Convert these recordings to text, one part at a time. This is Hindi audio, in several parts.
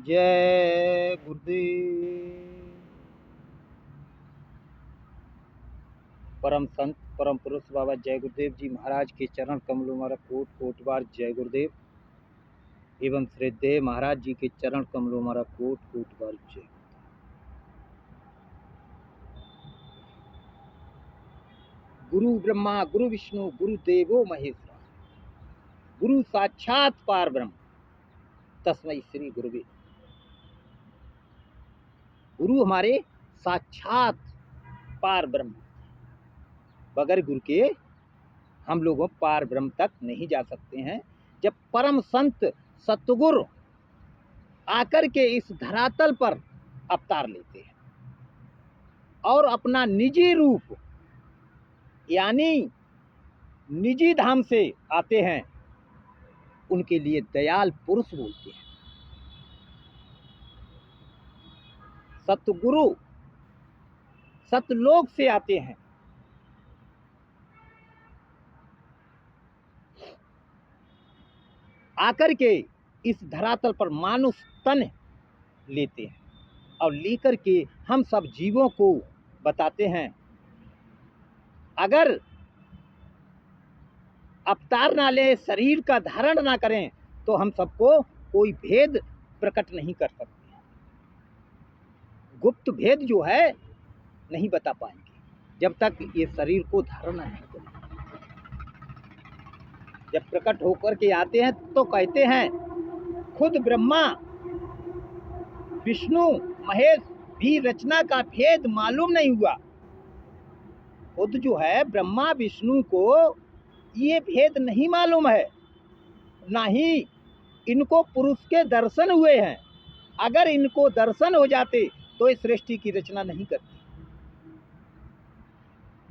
जय गुरुदेव। परम संत परम पुरुष बाबा जय गुरुदेव जी महाराज के चरण कमलों में कोट कोट बार जय गुरुदेव एवं श्रद्धेय महाराज जी के चरण कमलों में कोट कोट बार जय। गुरु ब्रह्मा गुरु विष्णु गुरु देवो महेश्वर, गुरु साक्षात पार ब्रह्म तस्मै श्री गुरुवे। गुरु हमारे साक्षात पार ब्रह्म, बगैर गुरु के हम लोगों पार ब्रह्म तक नहीं जा सकते हैं। जब परम संत सतगुरु आकर के इस धरातल पर अवतार लेते हैं और अपना निजी रूप यानी निजी धाम से आते हैं, उनके लिए दयाल पुरुष बोलते हैं। सतगुरु सतलोक से आते हैं, आकर के इस धरातल पर मानुष तन लेते हैं और लेकर के हम सब जीवों को बताते हैं, अगर अवतार ना ले, शरीर का धारण ना करें तो हम सबको कोई भेद प्रकट नहीं कर सकते। गुप्त भेद जो है नहीं बता पाएंगे जब तक ये शरीर को धारण नहीं करें। जब प्रकट होकर के आते हैं तो कहते हैं खुद ब्रह्मा विष्णु महेश भी रचना का भेद मालूम नहीं हुआ। खुद जो है ब्रह्मा विष्णु को ये भेद नहीं मालूम है, ना ही इनको पुरुष के दर्शन हुए हैं। अगर इनको दर्शन हो जाते तो इस सृष्टि की रचना नहीं करती।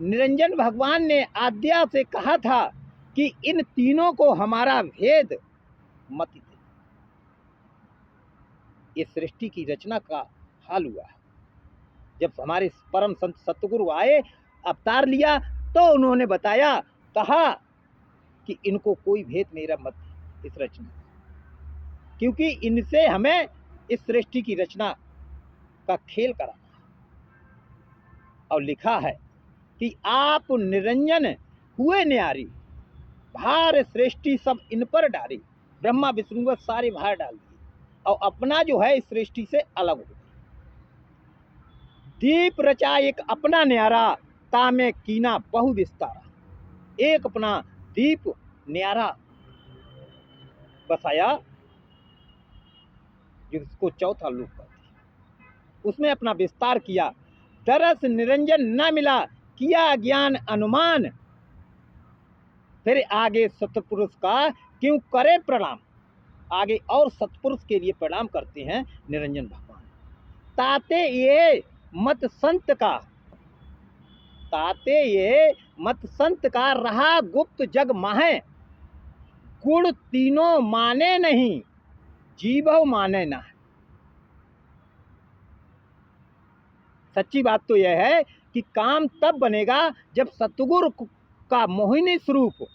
निरंजन भगवान ने आद्या से कहा था कि इन तीनों को हमारा भेद मत दे। ये सृष्टि की रचना का हाल हुआ। जब हमारे परम संत सतगुरु आए, अवतार लिया, तो उन्होंने बताया, कहा कि इनको कोई भेद मेरा मत दे इस रचना, क्योंकि इनसे हमें इस सृष्टि की रचना का खेल कराना। और लिखा है कि आप निरंजन हुए न्यारी, भार सृष्टि सब इन पर डाली। ब्रह्मा विष्णु सारे भार डाल दिए और अपना जो है इस सृष्टि से अलग हो गए। दीप रचा एक अपना न्यारा, तामे कीना बहु विस्तारा। एक अपना दीप न्यारा बसाया, जिसको चौथा लोक कहते हैं, उसमें अपना विस्तार किया। दरस निरंजन न मिला, किया ज्ञान अनुमान। फिर आगे सतपुरुष का क्यों करे प्रणाम। आगे और सतपुरुष के लिए प्रणाम करते हैं निरंजन भगवान। ताते ये मत संत का, ताते ये मत संत का रहा गुप्त जग माहे। गुण तीनों माने नहीं, जीवो माने ना। सच्ची बात तो यह है कि काम तब बनेगा जब सतगुरु का मोहिनी स्वरूप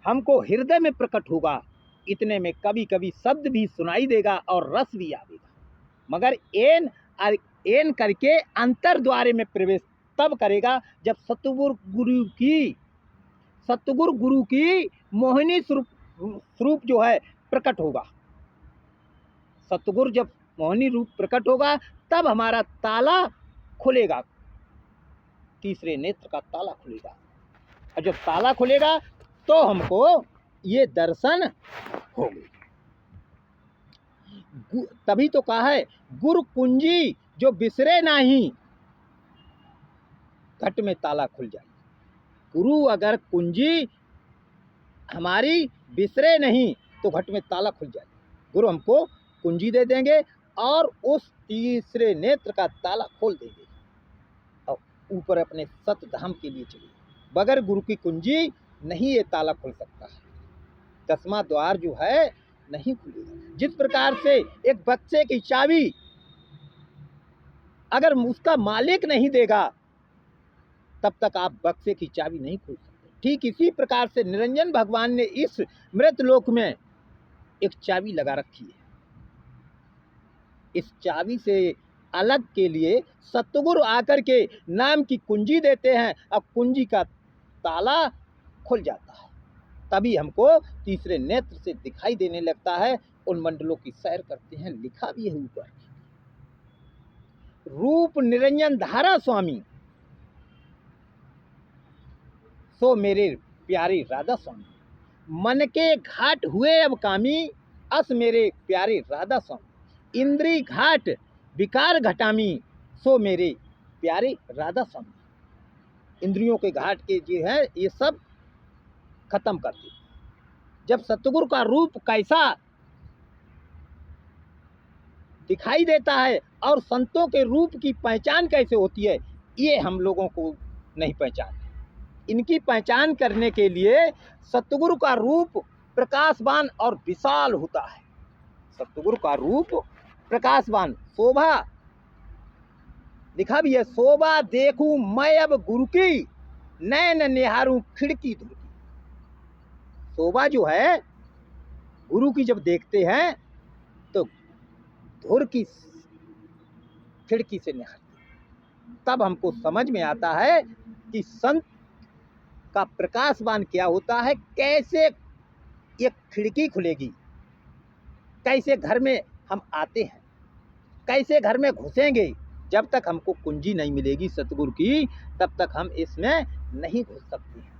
हमको हृदय में प्रकट होगा। इतने में कभी कभी शब्द भी सुनाई देगा और रस भी आवेगा, मगर एन करके अंतर द्वारे में प्रवेश तब करेगा जब सतगुरु गुरु की मोहिनी स्वरूप जो है प्रकट होगा। सतगुरु जब मोहिनी रूप प्रकट होगा तब हमारा ताला खुलेगा, तीसरे नेत्र का ताला खुलेगा। और जब ताला खुलेगा तो हमको ये दर्शन होंगे। तभी तो कहा है गुरु कुंजी जो बिसरे नहीं, घट में ताला खुल जाए। गुरु अगर कुंजी हमारी बिसरे नहीं तो घट में ताला खुल जाए। गुरु हमको कुंजी दे देंगे और उस तीसरे नेत्र का ताला खोल देंगे और ऊपर अपने सत धाम के लिए चलिए। बगैर गुरु की कुंजी नहीं ये ताला खुल सकता है। 10वां द्वार जो है नहीं खुलेगा। जिस प्रकार से एक बक्से की चाबी अगर उसका मालिक नहीं देगा तब तक आप बक्से की चाबी नहीं खोल सकते। ठीक इसी प्रकार से निरंजन भगवान ने इस मृत लोक में एक चाबी लगा रखी है। इस चाबी से अलग के लिए सतगुरु आकर के नाम की कुंजी देते हैं। अब कुंजी का ताला खुल जाता है, तभी हमको तीसरे नेत्र से दिखाई देने लगता है। उन मंडलों की सैर करते हैं, लिखा भी है ऊपर, रूप निरंजन धारा स्वामी सो मेरे प्यारे राधा स्वामी, मन के घाट हुए अब कामी अस मेरे प्यारे राधा स्वामी, इंद्री घाट विकार घटामी सो मेरे प्यारे राधा स्वामी। इंद्रियों के घाट के जो है ये सब खत्म करते। जब सतगुरु का रूप कैसा दिखाई देता है और संतों के रूप की पहचान कैसे होती है, ये हम लोगों को नहीं पहचान। इनकी पहचान करने के लिए सतगुरु का रूप प्रकाशवान और विशाल होता है। सतगुरु का रूप प्रकाशवान, शोभा लिखा भी है, शोभा देखूं मैं अब गुरु की नैन निहारूं खिड़की धुर की। शोभा जो है गुरु की जब देखते हैं तो धुर की खिड़की से निहारते, तब हमको समझ में आता है कि संत का प्रकाशवान क्या होता है, कैसे एक खिड़की खुलेगी, कैसे घर में हम आते हैं, कैसे घर में घुसेंगे। जब तक हमको कुंजी नहीं मिलेगी सतगुरु की, तब तक हम इसमें नहीं घुस सकते हैं।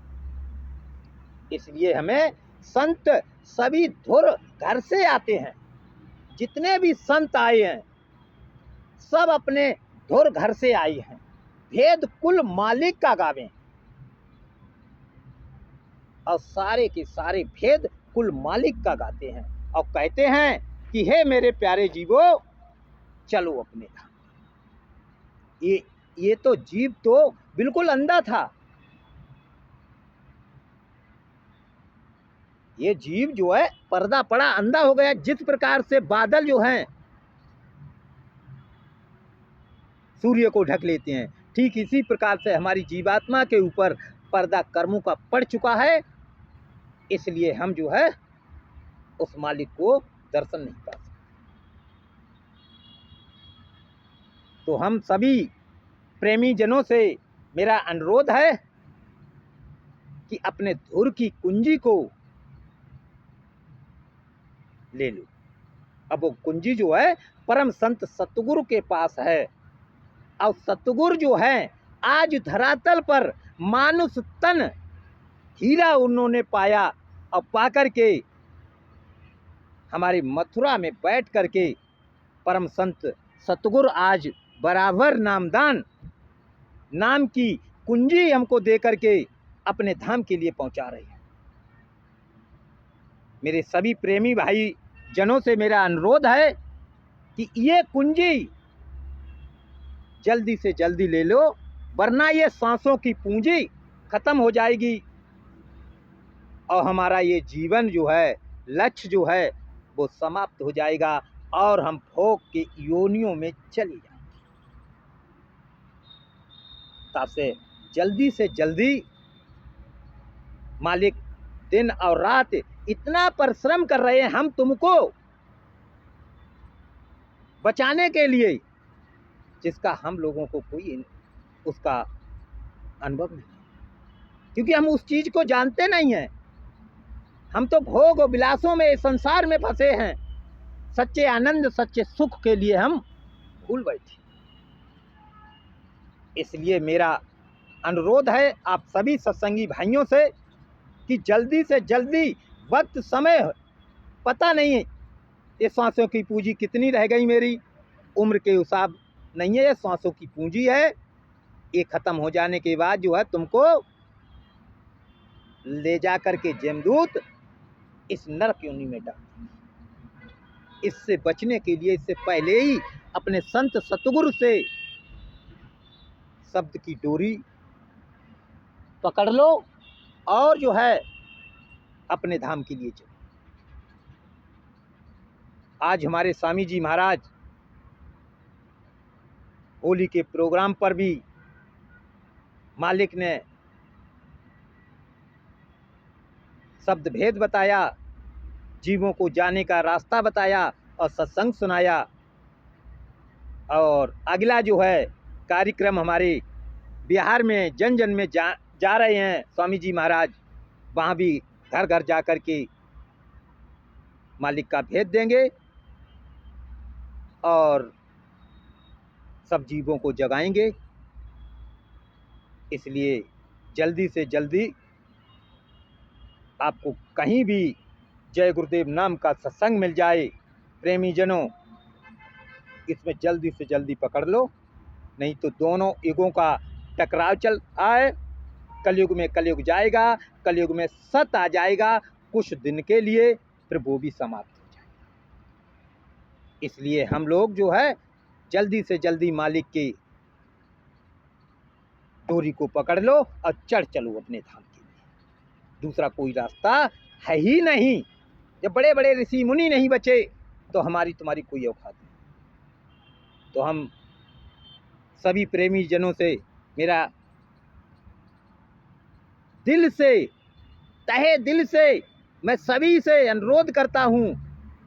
इसलिए हमें संत सभी धुर घर से आते हैं। जितने भी संत आए हैं सब अपने धुर घर से आए हैं। भेद कुल मालिक का गावें, और सारे के सारे भेद कुल मालिक का गाते हैं और कहते हैं कि हे मेरे प्यारे जीवो चलो अपने धाम। ये तो जीव तो बिल्कुल अंधा था। ये जीव जो है पर्दा पड़ा अंधा हो गया। जिस प्रकार से बादल जो हैं सूर्य को ढक लेते हैं, ठीक इसी प्रकार से हमारी जीवात्मा के ऊपर पर्दा कर्मों का पड़ चुका है। इसलिए हम जो है उस मालिक को दर्शन नहीं कर सकते। तो हम सभी प्रेमी जनों से मेरा अनुरोध है कि अपने धुर की कुंजी को ले लो। अब वो कुंजी जो है परम संत सतगुरु के पास है। और सतगुरु जो है आज धरातल पर मानुष तन हीरा उन्होंने पाया, और पाकर के हमारी मथुरा में बैठ करके परम संत सतगुरु आज बराबर नामदान नाम की कुंजी हमको दे करके अपने धाम के लिए पहुंचा रहे हैं। मेरे सभी प्रेमी भाई जनों से मेरा अनुरोध है कि ये कुंजी जल्दी से जल्दी ले लो, वरना ये सांसों की पूंजी खत्म हो जाएगी और हमारा ये जीवन जो है, लक्ष्य जो है वो समाप्त हो जाएगा और हम भोग के योनियों में चले जाएंगे। तब से जल्दी मालिक दिन और रात इतना परिश्रम कर रहे हैं हम तुमको बचाने के लिए, जिसका हम लोगों को कोई उसका अनुभव नहीं, क्योंकि हम उस चीज को जानते नहीं हैं। हम तो भोग और विलासों में संसार में फंसे हैं। सच्चे आनंद सच्चे सुख के लिए हम भूल बैठे। इसलिए मेरा अनुरोध है आप सभी सत्संगी भाइयों से कि जल्दी से जल्दी, वक्त समय पता नहीं ये सांसों की पूंजी कितनी रह गई, मेरी उम्र के हिसाब नहीं है, ये सांसों की पूंजी है। ये खत्म हो जाने के बाद जो है तुमको ले जा करके जमदूत इस नरक योनि में डाल। इससे बचने के लिए इससे पहले ही अपने संत सतगुरु से शब्द की डोरी पकड़ लो और जो है अपने धाम के लिए चलो। आज हमारे स्वामी जी महाराज होली के प्रोग्राम पर भी मालिक ने शब्द भेद बताया, जीवों को जाने का रास्ता बताया और सत्संग सुनाया। और अगला जो है कार्यक्रम हमारे बिहार में जन जन में जा रहे हैं स्वामी जी महाराज, वहाँ भी घर घर जा कर के मालिक का भेद देंगे और सब जीवों को जगाएंगे। इसलिए जल्दी से जल्दी आपको कहीं भी जय गुरुदेव नाम का सत्संग मिल जाए, प्रेमी जनों इसमें जल्दी से जल्दी पकड़ लो, नहीं तो दोनों युगों का टकराव चल आए। कलयुग में कलयुग जाएगा, कलयुग में सत आ जाएगा कुछ दिन के लिए, फिर वो भी समाप्त हो जाएगा। इसलिए हम लोग जो है जल्दी से जल्दी मालिक की डोरी को पकड़ लो और चढ़ चलो अपने धाम के लिए। दूसरा कोई रास्ता है ही नहीं। जब बड़े बड़े ऋषि मुनि नहीं बचे तो हमारी तुम्हारी कोई औकात नहीं। तो हम सभी प्रेमी जनों से मेरा दिल से, तहे दिल से मैं सभी से अनुरोध करता हूँ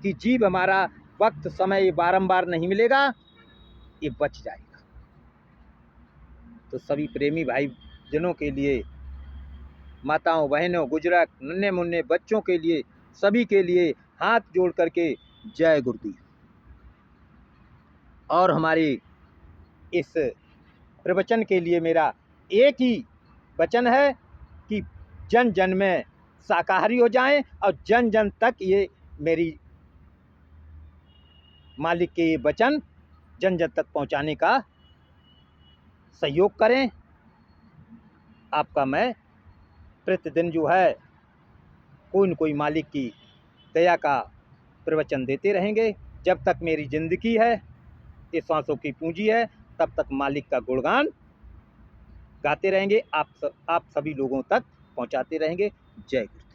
कि जीव हमारा वक्त समय बारंबार नहीं मिलेगा, ये बच जाएगा। तो सभी प्रेमी भाई जनों के लिए, माताओं बहनों गुजरात नन्हे मुन्ने बच्चों के लिए, सभी के लिए हाथ जोड़ करके जय गुरुदेव। और हमारे इस प्रवचन के लिए मेरा एक ही वचन है कि जन जन में शाकाहारी हो जाएं और जन जन तक ये मेरी मालिक के वचन जन जन तक पहुंचाने का सहयोग करें। आपका मैं प्रतिदिन जो है कोई न कोई मालिक की दया का प्रवचन देते रहेंगे। जब तक मेरी जिंदगी है, ये सांसों की पूंजी है, तब तक मालिक का गुणगान गाते रहेंगे, आप सभी लोगों तक पहुंचाते रहेंगे। जय गुरु।